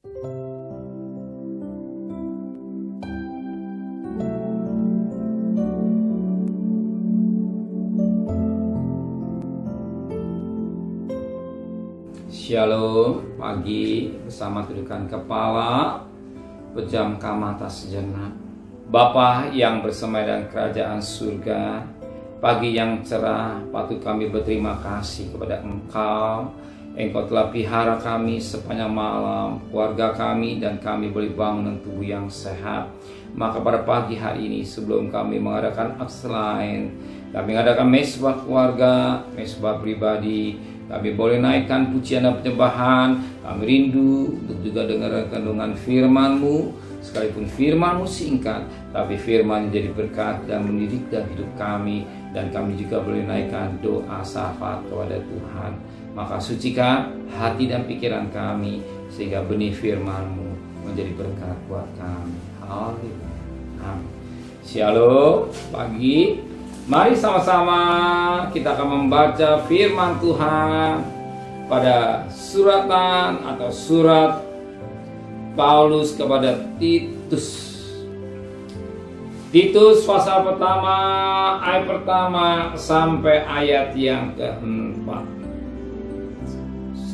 Shalom, pagi bersama tundukkan kepala, pejamkan mata sejenak. Bapa yang bersemayam kerajaan surga, pagi yang cerah, patut kami berterima kasih kepada Engkau. Engkau telah pelihara kami sepanjang malam, keluarga kami, dan kami boleh bangun dengan tubuh yang sehat. Maka pada pagi hari ini, sebelum kami mengadakan aks lain, kami mengadakan mesbah keluarga, mesbah pribadi, kami boleh naikkan pujian dan penyembahan. Kami rindu untuk juga dengar kandungan firman-Mu. Sekalipun firman-Mu singkat, tapi firman jadi berkat dan mendidik dalam hidup kami. Dan kami juga boleh naikkan doa syafaat kepada Tuhan. Maka sucikan hati dan pikiran kami, sehingga benih firman-Mu menjadi berkat buat kami. Haleluya. Amin. Shalom, pagi. Mari sama-sama kita akan membaca firman Tuhan pada suratan atau surat Paulus kepada Titus. Titus pasal pertama, ayat pertama sampai ayat yang keempat.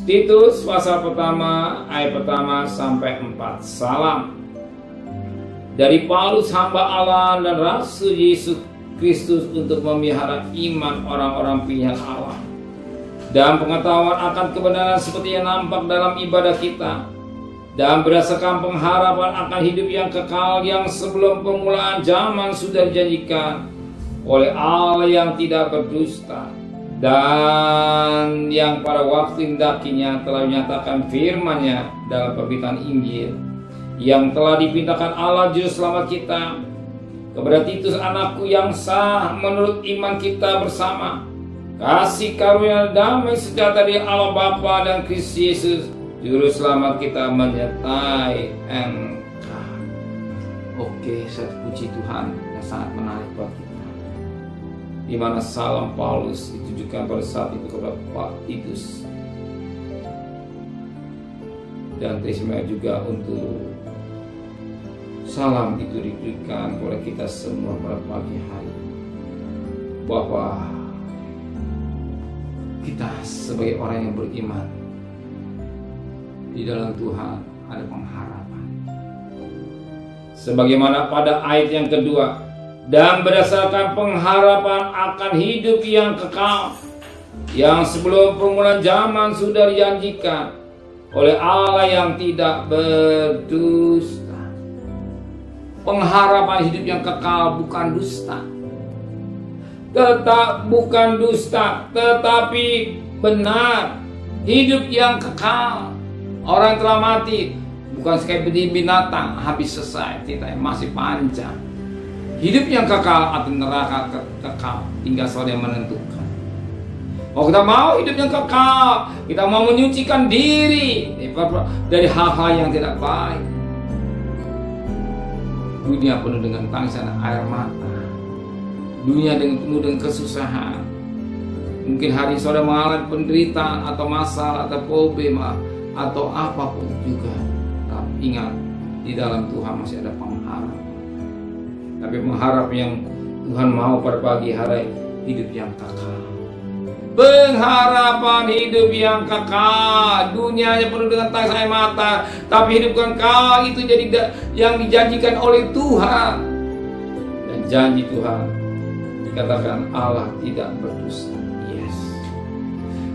Titus pasal pertama, ayat pertama sampai 4. Salam dari Paulus, hamba Allah dan Rasul Yesus Kristus, untuk memelihara iman orang-orang pilihan Allah dan pengetahuan akan kebenaran seperti yang nampak dalam ibadah kita, dan berdasarkan pengharapan akan hidup yang kekal yang sebelum permulaan zaman sudah dijanjikan oleh Allah yang tidak berdusta, dan yang pada waktu hendakinya telah menyatakan firman-Nya dalam pemberitaan Injil yang telah dipintakan Allah juru selamat kita. Kepada Titus, anakku yang sah menurut iman kita bersama, kasih karunia damai sejahtera dari Allah Bapa dan Kristus Yesus juru selamat kita menyertai engkau. Oke, saya puji Tuhan yang sangat menarik buat kita, di mana salam Paulus ditujukan pada saat itu kepada Pak Titus, dan terima juga untuk salam itu diberikan kepada kita semua pada pagi hari, bahwa kita sebagai orang yang beriman di dalam Tuhan ada pengharapan. Sebagaimana pada ayat yang kedua, dan berdasarkan pengharapan akan hidup yang kekal yang sebelum permulaan zaman sudah dijanjikan oleh Allah yang tidak berdusta. Pengharapan hidup yang kekal bukan dusta, bukan dusta, tetapi benar. Hidup yang kekal. Orang telah mati bukan seperti binatang habis selesai, tidak, masih panjang. Hidup yang kekal atau neraka kekal, tinggal saudara yang menentukan. Oh, kita mau hidup yang kekal, kita mau menyucikan diri dari hal-hal yang tidak baik. Dunia penuh dengan tangisan air mata, dunia penuh dengan kesusahan. Mungkin hari saudara mengalami penderitaan atau masalah atau problema atau apapun juga. Tapi ingat, di dalam Tuhan masih ada pengharapan. Tapi pengharapan yang Tuhan mau pada pagi hari, hidup yang kekal. Pengharapan hidup yang kekal. Dunianya penuh dengan tangis air mata, tapi hidup kekal itu jadi yang dijanjikan oleh Tuhan. Dan janji Tuhan dikatakan Allah tidak berdusta. Yes,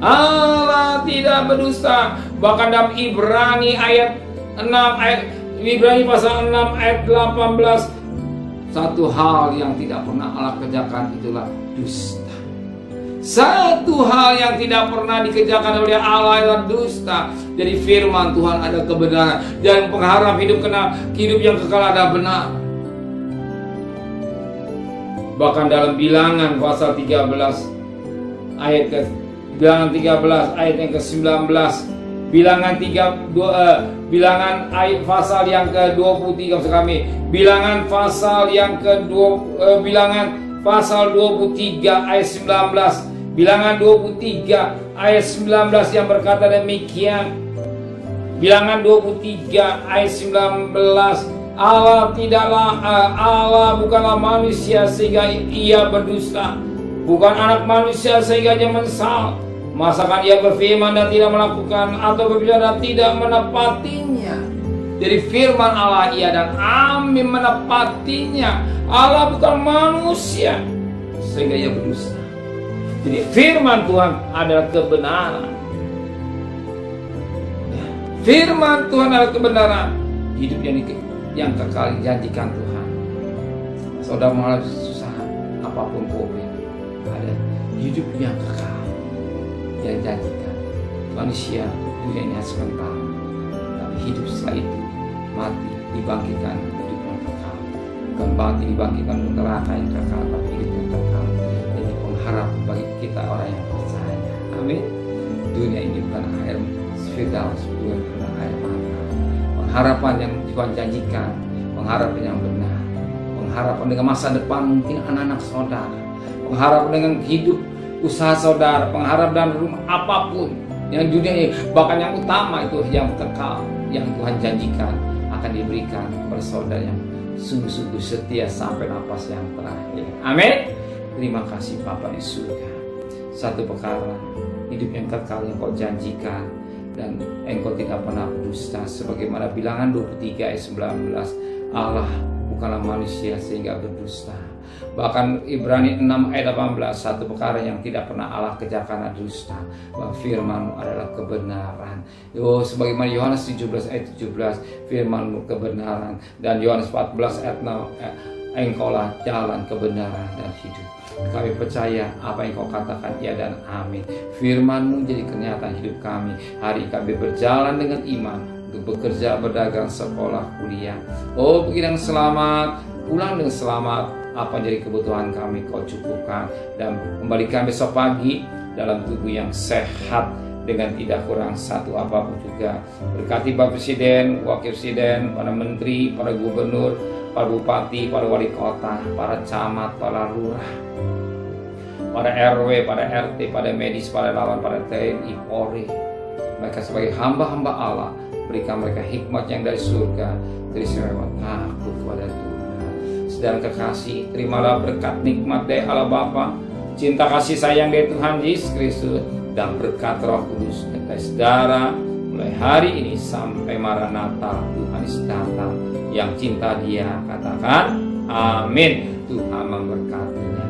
Allah tidak berdusta. Bahkan dalam Ibrani ayat 6, Ibrani pasal 6 ayat 18, satu hal yang tidak pernah Allah kerjakan itulah dusta. Satu hal yang tidak pernah dikerjakan oleh Allah adalah dusta. Jadi firman Tuhan ada kebenaran, dan pengharap hidup yang kekal ada benar. Bahkan dalam Bilangan pasal 13 ayat yang ke-19, Bilangan ayat pasal yang ke-23 maksud kami. Bilangan pasal yang Bilangan pasal 23 ayat 19. Bilangan 23 ayat 19 yang berkata demikian. Bilangan 23 ayat 19, Allah bukanlah manusia sehingga ia berdusta, bukan anak manusia sehingga ia menyesal. Masakan ia berfirman dan tidak melakukan, atau berbicara tidak menepatinya. Jadi firman Allah iya dan amin, menepatinya. Allah bukan manusia sehingga ia berdusta. Jadi firman Tuhan adalah kebenaran. Firman Tuhan adalah kebenaran. Hidup yang kekal dijanjikan Tuhan. Saudara mengalami kesusahan apapun problem, ada hidup yang kekal yang dijanjikan. Manusia dunia ini sebentar, tapi hidup setelah itu mati dibangkitkan hidup yang kekal. Bukan mati dibangkitkan neraka yang kekal, tapi hidup yang kekal. Jadi pengharap bagi kita orang yang percaya. Amin. Dunia ini bukan air Firdaus, bukan air mata. Pengharapan yang Tuhan janjikan, pengharapan yang benar, pengharapan dengan masa depan mungkin anak-anak saudara, pengharapan dengan hidup usaha saudara, pengharapan dan rumah apapun yang dunia ini, bahkan yang utama itu yang kekal, yang Tuhan janjikan akan diberikan kepada saudara yang sungguh-sungguh setia sampai napas yang terakhir. Amin. Terima kasih Bapa di surga. Satu perkara, hidup yang kekal yang Kau janjikan, dan Engkau tidak pernah berdusta, sebagaimana Bilangan 23 ayat 19, Allah bukanlah manusia sehingga berdusta. Bahkan Ibrani 6 ayat 18, satu perkara yang tidak pernah Allah kerjakan adalah dusta, bahwa firman-Mu adalah kebenaran. Sebagaimana Yohanes 17 ayat 17, firman-Mu kebenaran, dan Yohanes 14 ayat 6, Engkaulah jalan kebenaran dan hidup. Kami percaya apa yang Kau katakan ya dan amin. Firman-Mu jadi kenyataan hidup kami. Hari kami berjalan dengan iman untuk bekerja, berdagang, sekolah, kuliah. Pergi dengan selamat, pulang dengan selamat. Apa jadi kebutuhan kami Kau cukupkan, dan kembalikan besok pagi dalam tubuh yang sehat dengan tidak kurang satu apapun juga. Berkati Bapak Presiden, Wakil Presiden, para Menteri, para Gubernur, para Bupati, para Wali Kota, para Camat, para Lurah, para RW, para RT, para medis, para lawan, para TNI, Polri. Mereka sebagai hamba-hamba Allah, berikan mereka hikmat yang dari surga, teristimewa takut kepada Tuhan. Saudara kekasih, terimalah berkat nikmat dari Allah Bapa, cinta kasih sayang dari Tuhan Yesus Kristus, dan berkat Roh Kudus dari saudara mulai hari ini sampai Maranatha Tuhan Yesus datang. Yang cinta Dia katakan amin. Tuhan memberkatinya.